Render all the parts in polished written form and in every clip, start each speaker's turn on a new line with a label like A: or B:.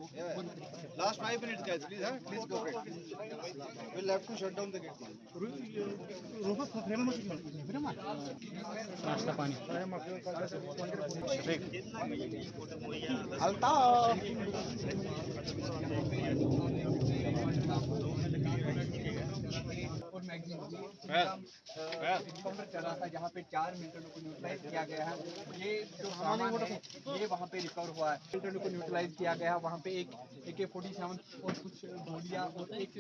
A: Yeah. Last 5 minutes, guys. Please, huh? Please cooperate. We'll have to shut down the gate.
B: Encounter चला था जहाँ पे 4 militant को neutralise किया गया है। ये जो सामान है ये वहाँ पे रिकवर हुआ है। मिलिटेंट को न्यूट्रलाइज किया गया है। वहाँ पे एक AK-47 और कुछ गोलियाँ और एक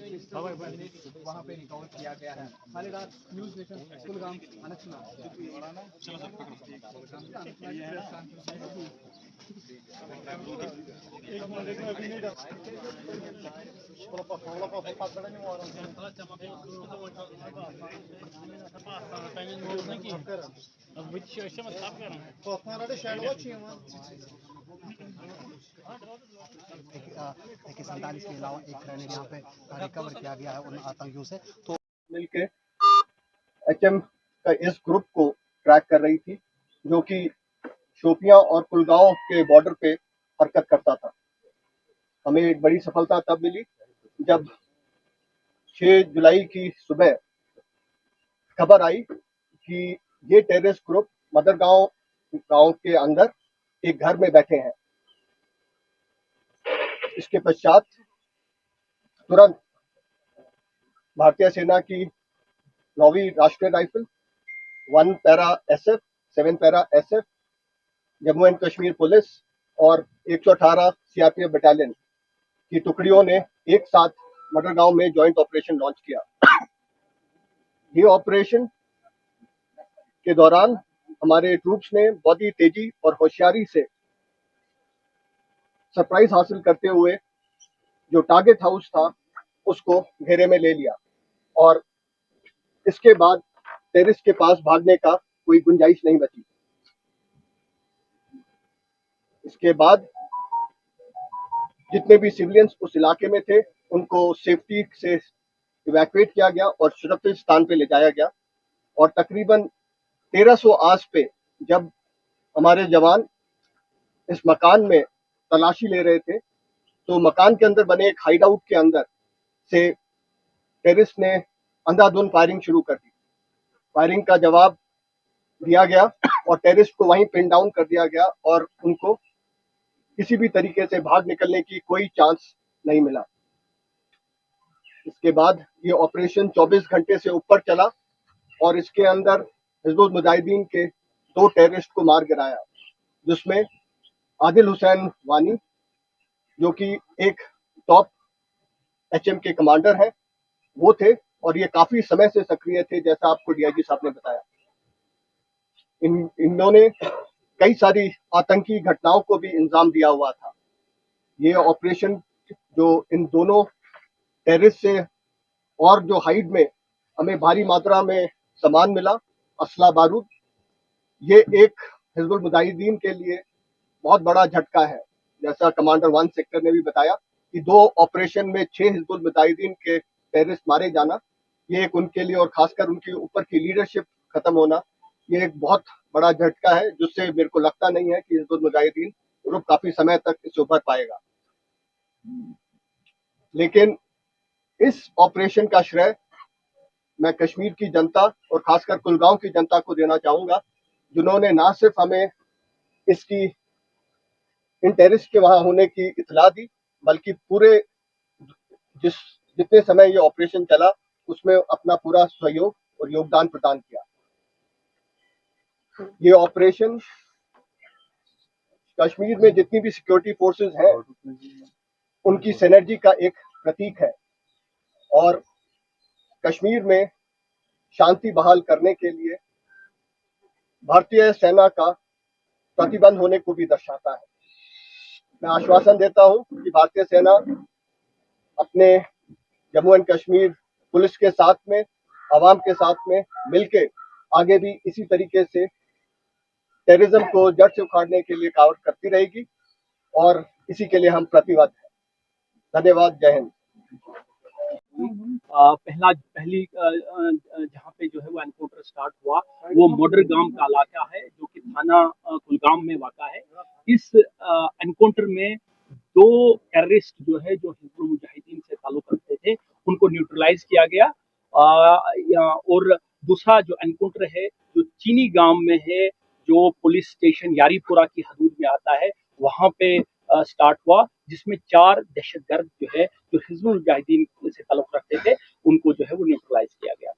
B: वहाँ पे रिकवर किया गया है। मालेगार न्यूज़ नेशन कुलगाम
C: AK-47 के अलावा एक ग्रेनेड यहाँ पे रिकवर किया गया है उन आतंकियों से। तो
D: मिलके HM का इस ग्रुप को ट्रैक कर रही थी जो कि शोपियां और कुलगांव के बॉर्डर पे हरकत करता था। हमें एक बड़ी सफलता तब मिली जब 6 जुलाई की सुबह खबर आई कि ये टेररिस्ट ग्रुप मदरगांव गांव के अंदर एक घर में बैठे हैं। इसके पश्चात तुरंत भारतीय सेना की 9वीं राष्ट्रीय rifle, 1 para SF, 7 para SF, Jammu and Kashmir police और 118 CRPF बटालियन की टुकड़ियों ने एक साथ मडरगांव में जॉइंट ऑपरेशन लॉन्च किया। ये ऑपरेशन के दौरान हमारे ट्रूप्स ने बहुत ही तेजी और होशियारी से सरप्राइज हासिल करते हुए जो टारगेट हाउस था उसको घेरे में ले लिया और इसके बाद टेररिस्ट के पास भागने का कोई गुंजाइश नहीं बची। इसके बाद जितने भी सिविलियंस उस इलाके में थे उनको सेफ्टी से इवैक्यूएट किया गया और सुरक्षित स्थान पे ले जाया गया और तकरीबन 1300 आस पे जब हमारे जवान इस मकान में तलाशी ले रहे थे तो मकान के अंदर बने एक हाइड आउट के अंदर से टेररिस्ट ने अंधाधुंध फायरिंग शुरू कर दी। फायरिंग का जवाब दिया गया और टेररिस्ट को वहीं पिन डाउन कर दिया गया और उनको किसी भी तरीके से भाग निकलने की कोई चांस नहीं मिला। इसके बाद ये ऑपरेशन 24 घंटे से ऊपर चला और इसके अंदर हिजबुल मुजाहिदीन के 2 टेररिस्ट को मार गिराया, जिसमें आदिल हुसैन वानी जो कि एक टॉप HM के कमांडर हैं वो थे और ये काफी समय से सक्रिय थे, जैसा आपको DIG साहब ने बताया। इन्होंने कई सारी आतंकी घटनाओं को भी इंजाम दिया हुआ था। ये ऑपरेशन जो इन दोनों टेररिस्ट से और जो हाइड में हमें भारी मात्रा में सामान मिला, असला बारूद, ये एक हिजबुल मुजाहिदीन के लिए बहुत बड़ा झटका है। जैसा कमांडर 1 सेक्टर ने भी बताया कि 2 ऑपरेशन में 6 हिजबुल मुजाहिदीन के टेररिस्ट मारे जाना, ये एक उनके लिए और खासकर उनके ऊपर की लीडरशिप खत्म होना, ये एक बहुत बड़ा झटका है जिससे मेरे को लगता नहीं है कि हिजबुल मुजाहिदीन ग्रुप काफी समय तक इससे उभर पाएगा। लेकिन इस ऑपरेशन का श्रेय मैं कश्मीर की जनता और खासकर कुलगांव की जनता को देना चाहूंगा, जिन्होंने ना सिर्फ हमें इसकी इन टेररिस्ट के वहां होने की इतला दी, बल्कि पूरे जितने समय ये ऑपरेशन चला उसमें अपना पूरा सहयोग और योगदान प्रदान किया। ये ऑपरेशन कश्मीर में जितनी भी सिक्योरिटी फोर्सेस हैं उनकी सिनर्जी का एक प्रतीक है और कश्मीर में शांति बहाल करने के लिए भारतीय सेना का प्रतिबंध होने को भी दर्शाता है। मैं आश्वासन देता हूं कि भारतीय सेना अपने जम्मू एंड कश्मीर पुलिस के साथ में, आवाम के साथ में मिलके आगे भी इसी तरीके से टेररिज्म को जड़ से उखाड़ने के लिए कार्य करती रहेगी और इसी के लिए हम प्रतिबद्ध हैं। धन्यवाद। जय हिंद।
E: पहली जहाँ पे जो है वो एनकाउंटर स्टार्ट हुआ वो मडरगाम का इलाका है जो कि थाना कुलगाम में वाक़ा है। इस एनकाउंटर में दो टेररिस्ट जो है जो हिजबुल मुजाहिदीन से ताल्लुक रखते थे उनको न्यूट्रलाइज किया गया। और दूसरा जो एनकाउंटर है जो चीनी गांव में है, जो पुलिस स्टेशन यारीपुरा की हदूद में आता है, वहां पे स्टार्ट हुआ, जिसमें 4 दहशतगर्द जो है जो हिजबुल मुजाहिदीन से ताल्लुक रखते थे उनको जो है वो न्यूट्रलाइज किया गया।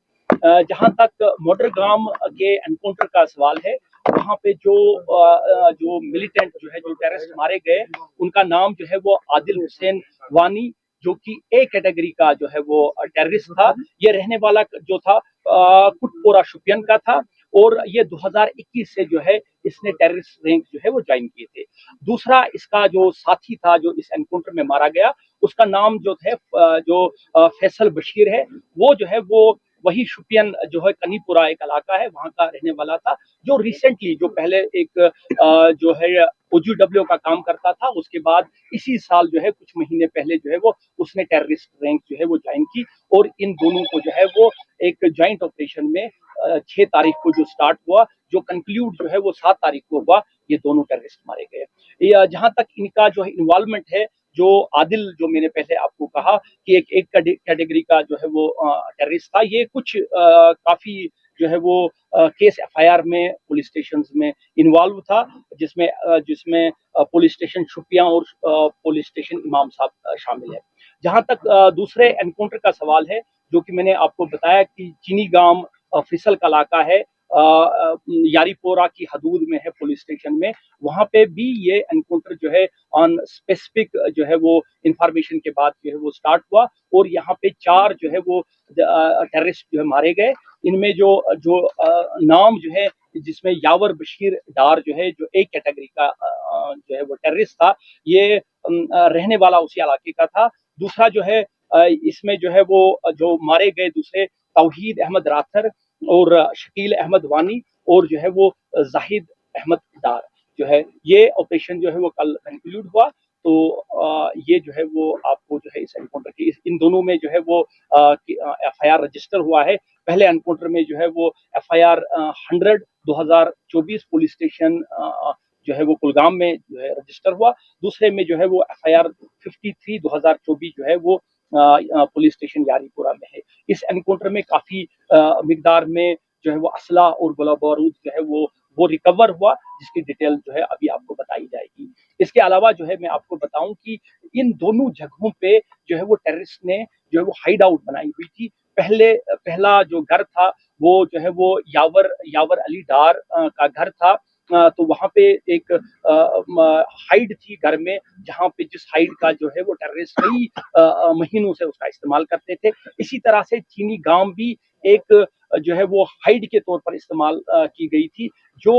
E: जहां तक मोडरगाम के एनकाउंटर का सवाल है, वहां पे जो मिलिटेंट जो है जो टेररिस्ट मारे गए उनका नाम जो है वो आदिल हुसैन वानी, जो कि ए कैटेगरी का जो है वो टेररिस्ट था। ये रहने वाला जो था कुटपोरा शुपियन का था और ये 2021 से जो है इसने टेररिस्ट रैंक जो है वो ज्वाइन किए थे। दूसरा इसका जो साथी था जो इस एनकाउंटर में मारा गया, उसका नाम जो है जो फैसल बशीर है, वो जो है वो वही शुपियन जो है कनीपुरा एक इलाका है वहां का रहने वाला था, जो रिसेंटली जो पहले एक जो है OGW का काम करता था, उसके बाद इसी साल जो है कुछ महीने पहले जो है वो उसने टेररिस्ट रैंक जो है वो ज्वाइन की और इन दोनों को जो है वो एक ज्वाइंट ऑपरेशन में 6 तारीख को जो स्टार्ट हुआ, जो कंक्लूड जो है वो 7 तारीख को हुआ, ये दोनों टेररिस्ट मारे गए। जहां तक इनका जो है इन्वॉल्वमेंट है, जो आदिल जो मैंने पहले आपको कहा कि एक कैटेगरी का जो है वो टेररिस्ट था, ये कुछ काफी जो है वो केस FIR में पुलिस स्टेशन में इन्वॉल्व था, जिसमें पुलिस स्टेशन शुपिया और पुलिस स्टेशन इमाम साहब शामिल है। जहां तक दूसरे एनकाउंटर का सवाल है, जो कि मैंने आपको बताया कि चीनी गांव फिसल का इलाका है, यारीपोरा की हदूद में है पुलिस स्टेशन में, वहां पे भी ये एनकाउंटर जो है ऑन स्पेसिफिक जो है वो इंफॉर्मेशन के बाद जो है वो स्टार्ट हुआ और यहाँ पे 4 जो है वो टेररिस्ट जो है मारे गए। इनमें जो नाम जो है, जिसमें यावर बशीर डार जो है जो एक कैटेगरी का जो है वो टेररिस्ट था, ये रहने वाला उसी इलाके का था। दूसरा जो है इसमें जो है वो जो मारे गए दूसरे तौहीद अहमद राथर और शकील अहमद वानी और जो है वो जाहिद अहमद डार जो है, ये ऑपरेशन जो है वो कल कंक्लूड हुआ। तो ये जो है वो आपको जो है इस एनकाउंटर की इन दोनों में जो है वो FIR रजिस्टर हुआ है। पहले एनकाउंटर में जो है वो FIR 100 2024 पुलिस स्टेशन जो है वो कुलगाम में जो है रजिस्टर हुआ। दूसरे में जो है वो FIR 53 2024 जो है वो पुलिस स्टेशन यारीपुरा में है। इस एनकाउंटर में काफी मिकदार में जो है वो असला और गोला बारूद जो है वो रिकवर हुआ, जिसकी डिटेल जो है अभी आपको बताई जाएगी। इसके अलावा जो है मैं आपको बताऊं कि इन दोनों जगहों पे जो है वो टेररिस्ट ने जो है वो हाइड आउट बनाई हुई थी। पहला जो घर था वो जो है वो यावर अली डार का घर था। तो वहां पे एक हाइड थी घर में, जहां पे जिस हाइड का जो है वो टेररिस्ट कई महीनों से उसका इस्तेमाल करते थे। इसी तरह से चीनी गांव भी एक जो है वो हाइड के तौर पर इस्तेमाल की गई थी। जो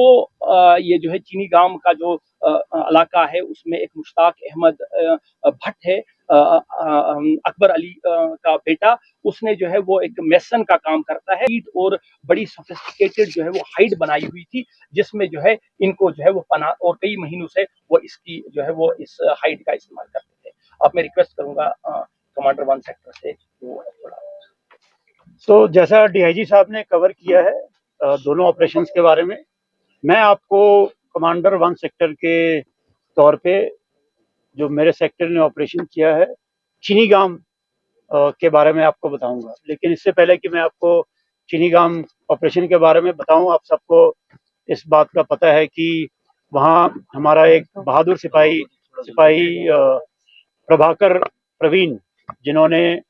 E: ये जो है चीनी गांव का जो इलाका है, उसमें एक मुश्ताक अहमद भट्ट है, अकबर अली का बेटा, उसने जो है वो एक मेसन का काम करता है और बड़ी सोफिस्टिकेटेड जो है वो हाइड बनाई हुई थी, जिसमें जो है इनको जो है वो पनाह और कई महीनों से वो इसकी जो है वो इस हाइड का इस्तेमाल करते थे। अब मैं रिक्वेस्ट करूंगा कमांडर 1 सेक्टर से वो थोड़ा।
F: तो जैसा DIG साहब ने कवर किया है दोनों ऑपरेशंस के बारे में, मैं आपको कमांडर 1 सेक्टर के तौर पे जो मेरे सेक्टर ने ऑपरेशन किया है चीनी गांव के बारे में आपको बताऊंगा। लेकिन इससे पहले कि मैं आपको चीनी गांव ऑपरेशन के बारे में बताऊं, आप सबको इस बात का पता है कि वहाँ हमारा एक बहादुर सिपाही प्रभाकर प्रवीण, जिन्होंने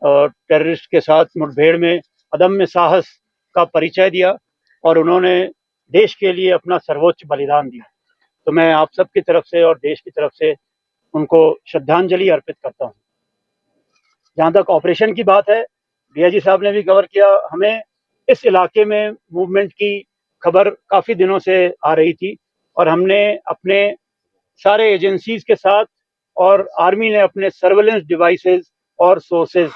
F: टेररिस्ट के साथ मुठभेड़ में अदम्य साहस का परिचय दिया और उन्होंने देश के लिए अपना सर्वोच्च बलिदान दिया। तो मैं आप सब की तरफ से और देश की तरफ से उनको श्रद्धांजलि अर्पित करता हूँ। जहाँ तक ऑपरेशन की बात है, DIG साहब ने भी कवर किया। हमें इस इलाके में मूवमेंट की खबर काफ़ी दिनों से आ रही थी और हमने अपने सारे एजेंसीज के साथ और आर्मी ने अपने सर्वेलेंस डिवाइसेस और सोर्सेज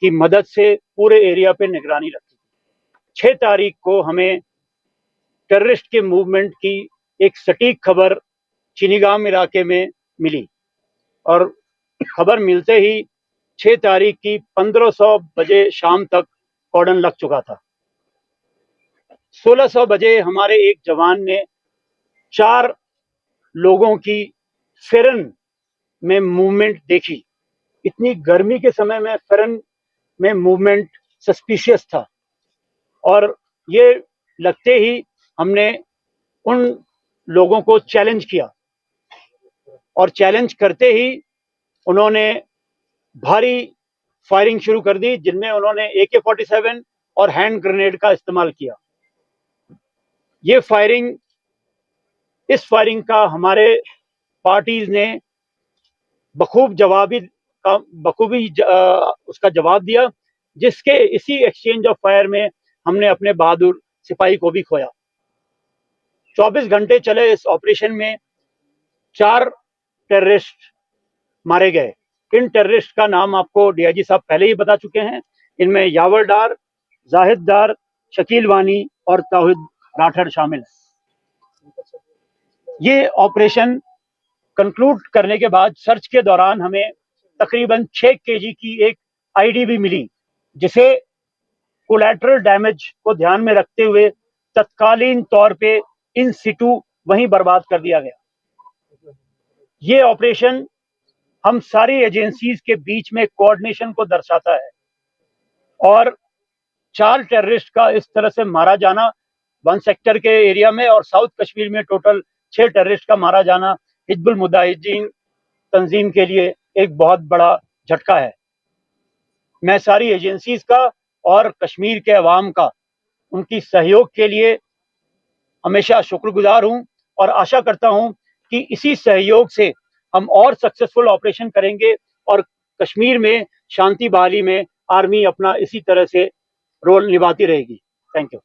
F: की मदद से पूरे एरिया पे निगरानी रखी। 6 तारीख को हमें टेररिस्ट के मूवमेंट की एक सटीक खबर चीनीगाम इलाके में मिली और खबर मिलते ही 6 तारीख की 1500 बजे शाम तक कॉर्डन लग चुका था। 1600 बजे हमारे एक जवान ने 4 लोगों की सिरन में मूवमेंट देखी। इतनी गर्मी के समय में फेरन में मूवमेंट सस्पिशियस था और ये लगते ही हमने उन लोगों को चैलेंज किया और चैलेंज करते ही उन्होंने भारी फायरिंग शुरू कर दी, जिनमें उन्होंने AK-47 और हैंड ग्रेनेड का इस्तेमाल किया। इस फायरिंग का हमारे पार्टीज ने बखूबी उसका जवाब दिया, जिसके इसी एक्सचेंज ऑफ फायर में हमने अपने बहादुर सिपाही को भी खोया। 24 घंटे चले इस ऑपरेशन में 4 टेररिस्ट मारे गए। इन टेररिस्ट का नाम आपको DIG साहब पहले ही बता चुके हैं। इनमें यावर डार, जाहिद डार, शकील वानी और तौहीद राठौड़ शामिल हैं। ये ऑपरेशन कंक्लूड करने के बाद सर्च के दौरान हमें तकरीबन 6 kg की एक ID भी मिली, जिसे कोलैटरल डैमेज को ध्यान में रखते हुए तत्कालीन तौर पे इन सिटू वहीं बर्बाद कर दिया गया। ये ऑपरेशन हम सारी एजेंसीज के बीच में कोऑर्डिनेशन को दर्शाता है और 4 टेररिस्ट का इस तरह से मारा जाना 1 सेक्टर के एरिया में और साउथ कश्मीर में टोटल 6 टेररिस्ट का मारा जाना हिजबुल मुजाहिदीन तंजीम के लिए एक बहुत बड़ा झटका है। मैं सारी एजेंसीज का और कश्मीर के अवाम का उनकी सहयोग के लिए हमेशा शुक्रगुजार हूं और आशा करता हूं कि इसी सहयोग से हम और सक्सेसफुल ऑपरेशन करेंगे और कश्मीर में शांति बहाली में आर्मी अपना इसी तरह से रोल निभाती रहेगी। Thank you.